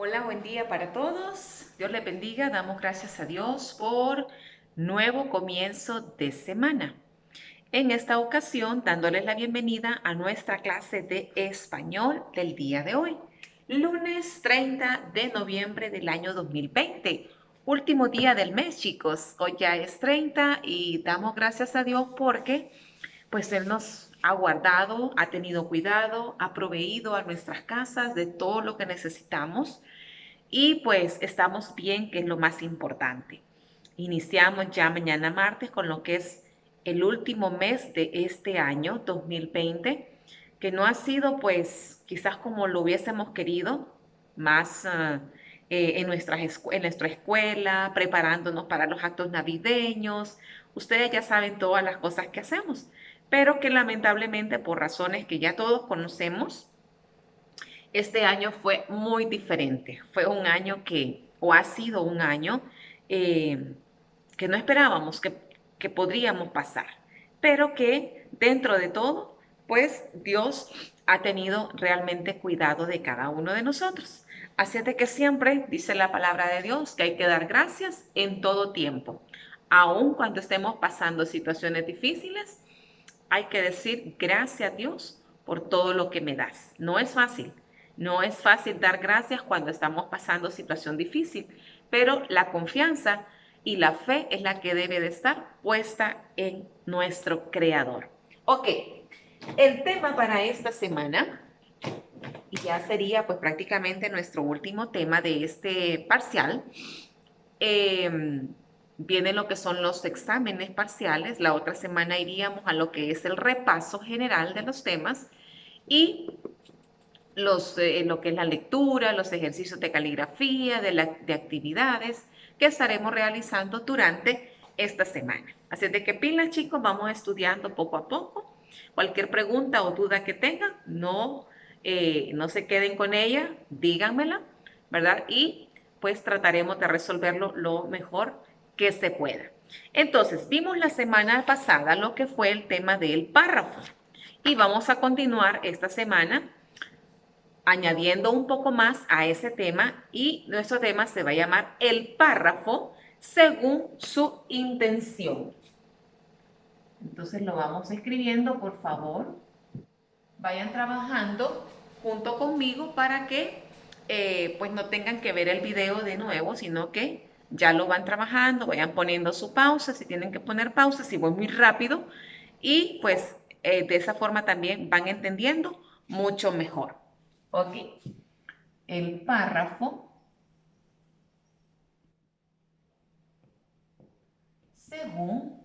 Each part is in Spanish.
Hola, buen día para todos. Dios les bendiga. Damos gracias a Dios por nuevo comienzo de semana. En esta ocasión, dándoles la bienvenida a nuestra clase de español del día de hoy, lunes 30 de noviembre del año 2020. Último día del mes, chicos. Hoy ya es 30 y damos gracias a Dios porque pues Él nos ha guardado, ha tenido cuidado, ha proveído a nuestras casas de todo lo que necesitamos y pues estamos bien, que es lo más importante. Iniciamos ya mañana martes con lo que es el último mes de este año 2020, que no ha sido pues quizás como lo hubiésemos querido, más en nuestra escuela, preparándonos para los actos navideños. Ustedes ya saben todas las cosas que hacemos, pero que lamentablemente por razones que ya todos conocemos, este año fue muy diferente. Fue un año o ha sido un año eh, que no esperábamos que podríamos pasar, pero que dentro de todo, pues Dios ha tenido realmente cuidado de cada uno de nosotros. Así es de que siempre dice la palabra de Dios que hay que dar gracias en todo tiempo. Aun cuando estemos pasando situaciones difíciles, hay que decir gracias a Dios por todo lo que me das. No es fácil, no es fácil dar gracias cuando estamos pasando situación difícil, pero la confianza y la fe es la que debe de estar puesta en nuestro Creador. Ok, el tema para esta semana, y ya sería pues prácticamente nuestro último tema de este parcial, eh, viene lo que son los exámenes parciales. La otra semana iríamos a lo que es el repaso general de los temas y lo que es la lectura, los ejercicios de caligrafía, de actividades que estaremos realizando durante esta semana. Así de que pilas, chicos, vamos estudiando poco a poco. Cualquier pregunta o duda que tengan, no se queden con ella, díganmela, ¿verdad? Y pues trataremos de resolverlo lo mejor que se pueda. Entonces, vimos la semana pasada lo que fue el tema del párrafo y vamos a continuar esta semana añadiendo un poco más a ese tema y nuestro tema se va a llamar el párrafo según su intención. Entonces lo vamos escribiendo, por favor. Vayan trabajando junto conmigo para que pues no tengan que ver el video de nuevo, sino que ya lo van trabajando, vayan poniendo su pausa, si tienen que poner pausa, si voy muy rápido, y pues de esa forma también van entendiendo mucho mejor. Ok, el párrafo según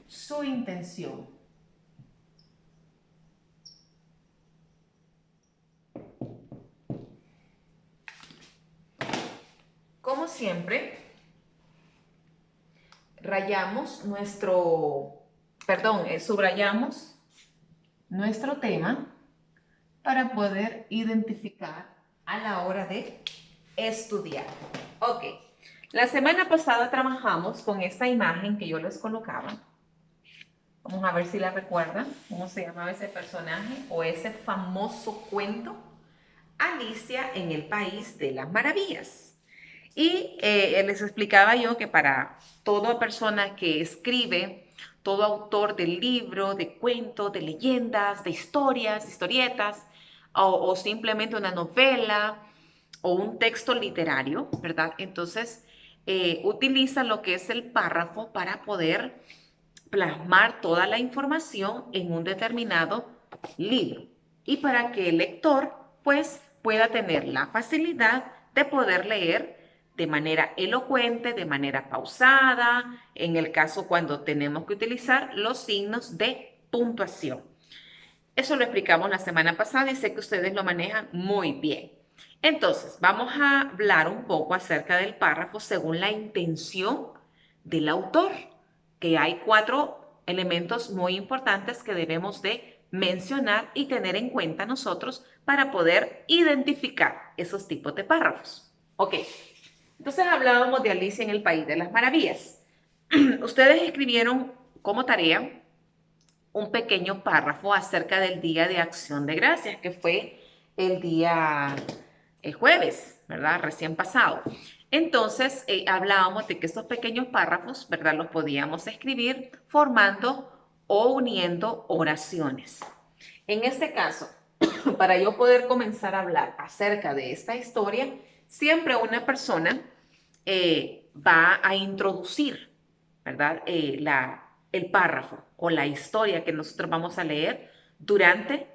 su intención. Como siempre, subrayamos nuestro tema para poder identificar a la hora de estudiar. Ok, la semana pasada trabajamos con esta imagen que yo les colocaba. Vamos a ver si la recuerdan, cómo se llamaba ese personaje o ese famoso cuento, Alicia en el País de las Maravillas. Y les explicaba yo que para toda persona que escribe, todo autor de libro, de cuentos, de leyendas, de historias, historietas, o simplemente una novela o un texto literario, ¿verdad? Entonces, utiliza lo que es el párrafo para poder plasmar toda la información en un determinado libro y para que el lector pues pueda tener la facilidad de poder leer de manera elocuente, de manera pausada, en el caso cuando tenemos que utilizar los signos de puntuación. Eso lo explicamos la semana pasada y sé que ustedes lo manejan muy bien. Entonces, vamos a hablar un poco acerca del párrafo según la intención del autor, que hay 4 elementos muy importantes que debemos de mencionar y tener en cuenta nosotros para poder identificar esos tipos de párrafos. Ok, entonces hablábamos de Alicia en el País de las Maravillas. Ustedes escribieron como tarea un pequeño párrafo acerca del Día de Acción de Gracias, que fue el día jueves, ¿verdad? Recién pasado. Entonces, hablábamos de que estos pequeños párrafos, ¿verdad? Los podíamos escribir formando o uniendo oraciones. En este caso, para yo poder comenzar a hablar acerca de esta historia, siempre una persona va a introducir, ¿verdad? El párrafo o la historia que nosotros vamos a leer durante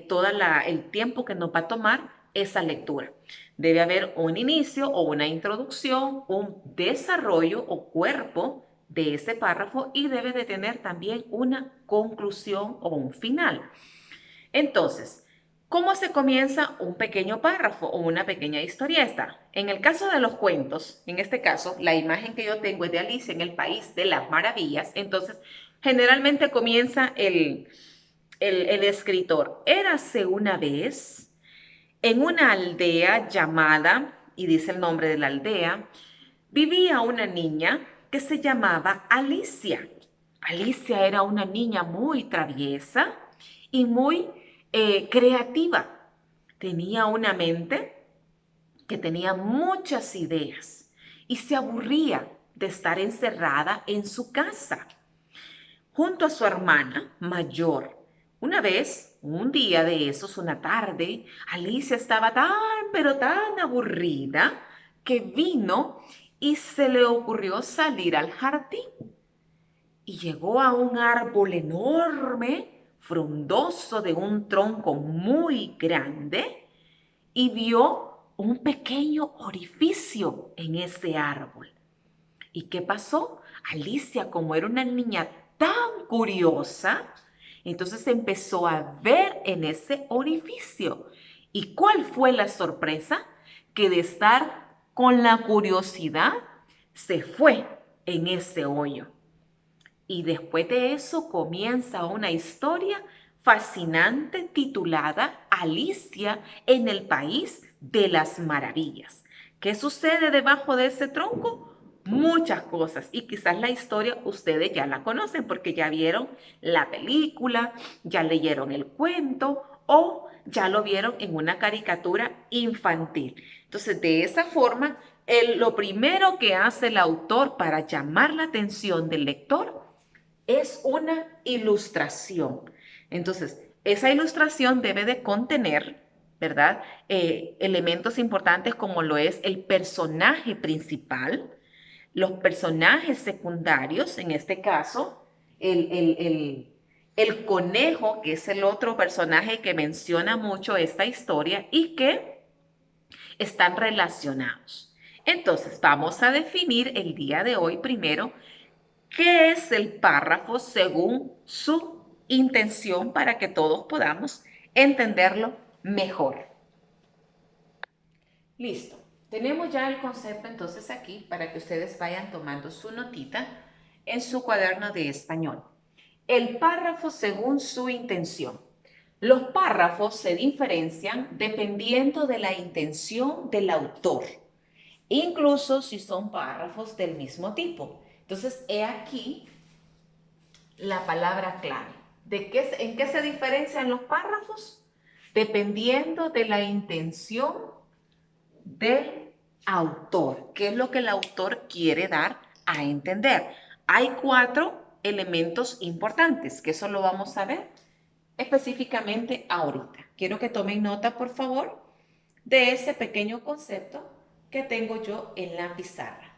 todo el tiempo que nos va a tomar esa lectura. Debe haber un inicio o una introducción, un desarrollo o cuerpo de ese párrafo y debe de tener también una conclusión o un final. Entonces, ¿cómo se comienza un pequeño párrafo o una pequeña historieta? En el caso de los cuentos, en este caso, la imagen que yo tengo es de Alicia en el País de las Maravillas. Entonces, generalmente comienza el escritor. Érase una vez en una aldea llamada, y dice el nombre de la aldea, vivía una niña que se llamaba Alicia. Alicia era una niña muy traviesa y muy creativa. Tenía una mente que tenía muchas ideas y se aburría de estar encerrada en su casa junto a su hermana mayor. Una vez, un día de esos, una tarde, Alicia estaba pero tan aburrida que vino y se le ocurrió salir al jardín. Y llegó a un árbol enorme, frondoso, de un tronco muy grande, y vio un pequeño orificio en ese árbol. ¿Y qué pasó? Alicia, como era una niña tan curiosa, entonces empezó a ver en ese orificio. ¿Y cuál fue la sorpresa? Que de estar con la curiosidad, se fue en ese hoyo. Y después de eso comienza una historia fascinante titulada Alicia en el País de las Maravillas. ¿Qué sucede debajo de ese tronco? Muchas cosas, y quizás la historia ustedes ya la conocen porque ya vieron la película, ya leyeron el cuento o ya lo vieron en una caricatura infantil. Entonces, de esa forma, lo primero que hace el autor para llamar la atención del lector es una ilustración. Entonces, esa ilustración debe de contener, ¿verdad? Elementos importantes como lo es el personaje principal, los personajes secundarios, en este caso, el conejo, que es el otro personaje que menciona mucho esta historia y que están relacionados. Entonces, vamos a definir el día de hoy primero qué es el párrafo según su intención para que todos podamos entenderlo mejor. Listo. Tenemos ya el concepto entonces aquí para que ustedes vayan tomando su notita en su cuaderno de español. El párrafo según su intención. Los párrafos se diferencian dependiendo de la intención del autor, incluso si son párrafos del mismo tipo. Entonces, he aquí la palabra clave. ¿En qué se diferencian los párrafos? Dependiendo de la intención del autor. ¿Qué es lo que el autor quiere dar a entender? Hay 4 elementos importantes, que eso lo vamos a ver específicamente ahorita. Quiero que tomen nota, por favor, de ese pequeño concepto que tengo yo en la pizarra.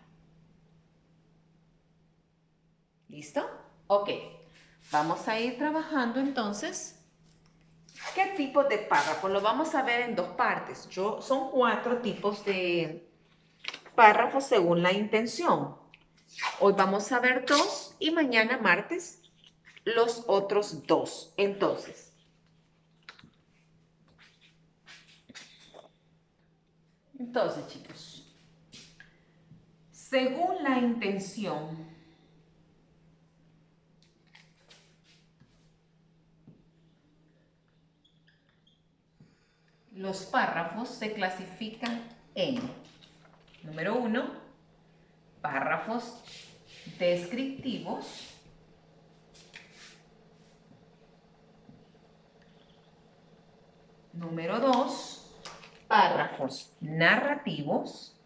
¿Listo? Ok. Vamos a ir trabajando entonces. ¿Qué tipo de párrafo? Lo vamos a ver en 2 partes. Son 4 tipos de párrafos según la intención. Hoy vamos a ver 2 y mañana martes los otros 2. Entonces, chicos, según la intención, los párrafos se clasifican en, número 1, párrafos descriptivos. Número 2, párrafos narrativos.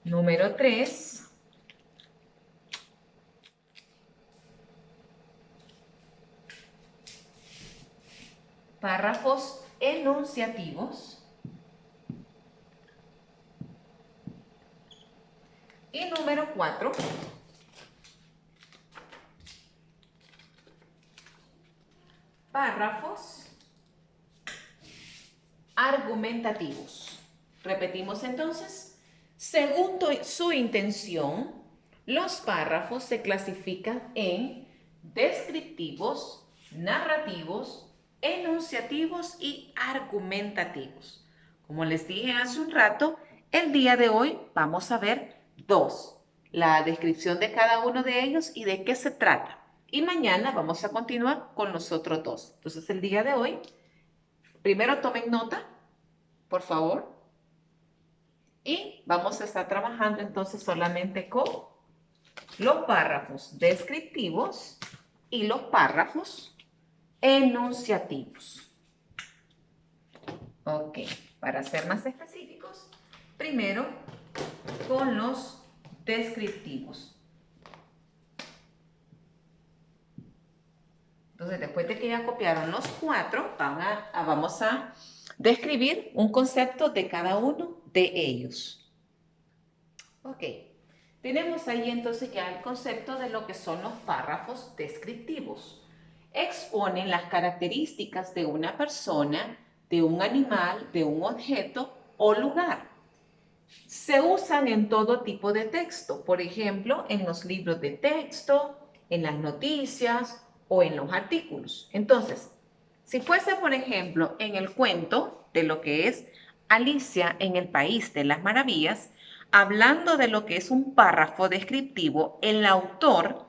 Número 3, párrafos enunciativos. Y número 4, párrafos argumentativos. Repetimos entonces. Según su intención, los párrafos se clasifican en descriptivos, narrativos, enunciativos y argumentativos. Como les dije hace un rato, el día de hoy vamos a ver dos, la descripción de cada uno de ellos y de qué se trata. Y mañana vamos a continuar con los otros dos. Entonces, el día de hoy, primero tomen nota, por favor. Y vamos a estar trabajando entonces solamente con los párrafos descriptivos y los párrafos enunciativos. Ok, para ser más específicos, primero con los descriptivos. Entonces, después de que ya copiaron los 4, vamos a describir un concepto de cada uno de ellos. Ok, tenemos ahí entonces ya el concepto de lo que son los párrafos descriptivos. Exponen las características de una persona, de un animal, de un objeto o lugar. Se usan en todo tipo de texto, por ejemplo, en los libros de texto, en las noticias o en los artículos. Entonces, si fuese, por ejemplo, en el cuento de lo que es Alicia en el País de las Maravillas, hablando de lo que es un párrafo descriptivo, el autor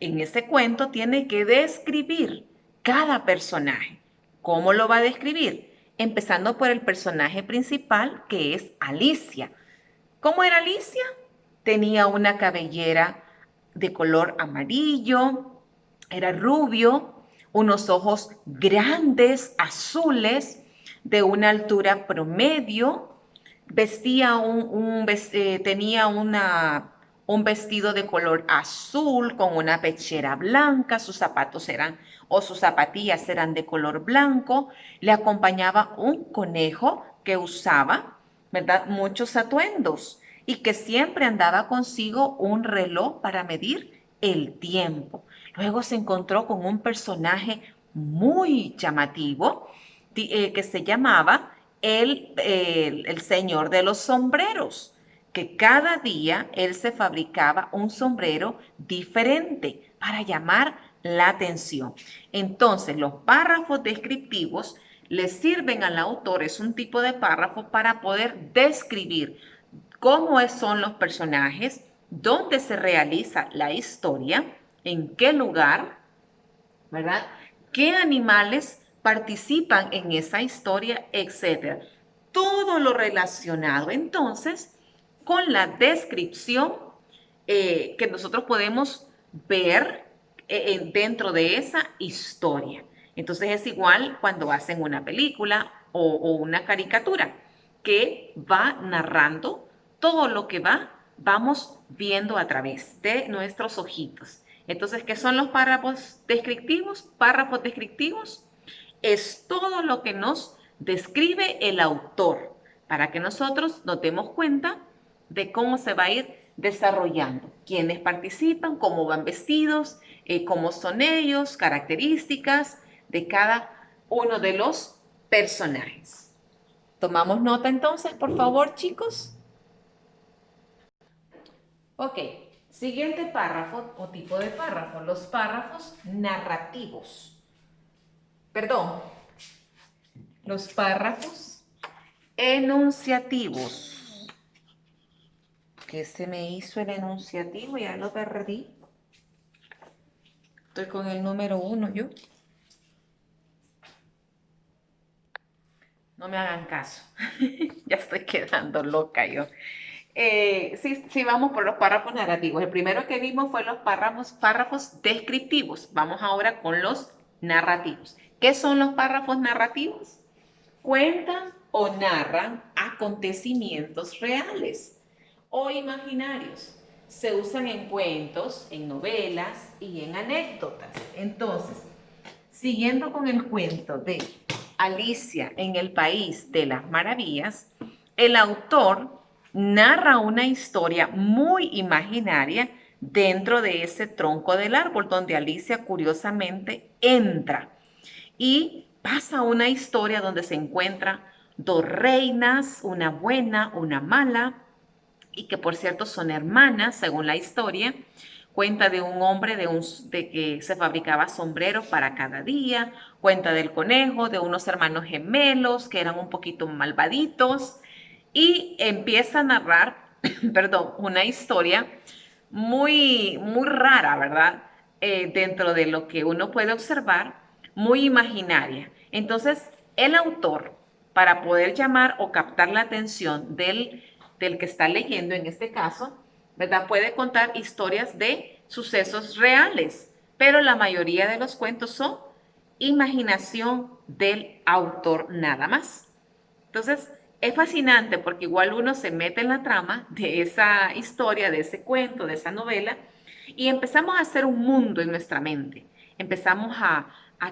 en ese cuento tiene que describir cada personaje. ¿Cómo lo va a describir? Empezando por el personaje principal, que es Alicia. ¿Cómo era Alicia? Tenía una cabellera de color amarillo, era rubio, unos ojos grandes, azules, de una altura promedio, tenía un vestido de color azul con una pechera blanca, sus zapatillas eran de color blanco, le acompañaba un conejo que usaba, ¿verdad?, muchos atuendos y que siempre andaba consigo un reloj para medir el tiempo. Luego se encontró con un personaje muy llamativo que se llamaba el señor de los sombreros, que cada día él se fabricaba un sombrero diferente para llamar la atención. Entonces, los párrafos descriptivos le sirven al autor, es un tipo de párrafo para poder describir cómo son los personajes, dónde se realiza la historia, en qué lugar, ¿verdad? ¿Qué animales participan en esa historia, etcétera? Todo lo relacionado entonces con la descripción que nosotros podemos ver dentro de esa historia. Entonces es igual cuando hacen una película o una caricatura que va narrando todo lo que vamos viendo a través de nuestros ojitos. Entonces, ¿qué son los párrafos descriptivos? Párrafos descriptivos es todo lo que nos describe el autor para que nosotros nos demos cuenta de cómo se va a ir desarrollando, quiénes participan, cómo van vestidos, cómo son ellos, características de cada uno de los personajes. ¿Tomamos nota entonces, por favor, chicos? Ok, siguiente párrafo o tipo de párrafo, los párrafos narrativos. Perdón, los párrafos enunciativos. ¿Qué se me hizo el enunciativo? Ya lo perdí. Estoy con el número 1 yo. No me hagan caso. Ya estoy quedando loca yo. Sí, vamos por los párrafos narrativos. El primero que vimos fue los párrafos descriptivos. Vamos ahora con los narrativos. ¿Qué son los párrafos narrativos? Cuentan o narran acontecimientos reales o imaginarios. Se usan en cuentos, en novelas y en anécdotas. Entonces, siguiendo con el cuento de Alicia en el País de las Maravillas, el autor narra una historia muy imaginaria dentro de ese tronco del árbol donde Alicia curiosamente entra y pasa una historia donde se encuentran dos reinas, una buena, una mala, y que por cierto son hermanas, según la historia. Cuenta de un hombre de que se fabricaba sombreros para cada día. Cuenta del conejo, de unos hermanos gemelos que eran un poquito malvaditos. Y empieza a narrar, perdón, una historia muy rara, ¿verdad? Dentro de lo que uno puede observar, muy imaginaria. Entonces, el autor, para poder llamar o captar la atención del que está leyendo en este caso, ¿verdad? Puede contar historias de sucesos reales, pero la mayoría de los cuentos son imaginación del autor nada más. Entonces, es fascinante porque igual uno se mete en la trama de esa historia, de ese cuento, de esa novela, y empezamos a hacer un mundo en nuestra mente. Empezamos a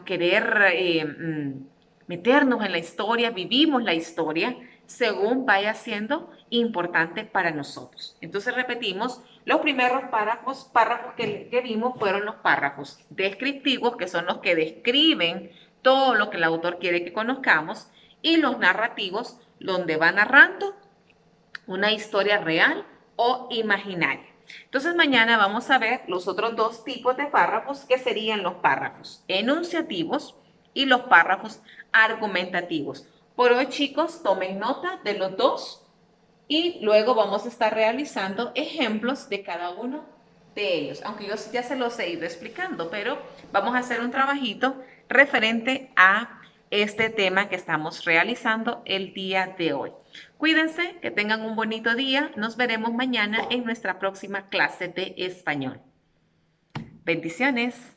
querer meternos en la historia, vivimos la historia según vaya siendo importante para nosotros. Entonces repetimos, los primeros párrafos que vimos fueron los párrafos descriptivos, que son los que describen todo lo que el autor quiere que conozcamos, y los narrativos, donde va narrando una historia real o imaginaria. Entonces mañana vamos a ver los otros dos tipos de párrafos, que serían los párrafos enunciativos y los párrafos argumentativos. Por hoy, chicos, tomen nota de los dos y luego vamos a estar realizando ejemplos de cada uno de ellos, aunque yo ya se los he ido explicando, pero vamos a hacer un trabajito referente a este tema que estamos realizando el día de hoy. Cuídense, que tengan un bonito día. Nos veremos mañana en nuestra próxima clase de español. Bendiciones.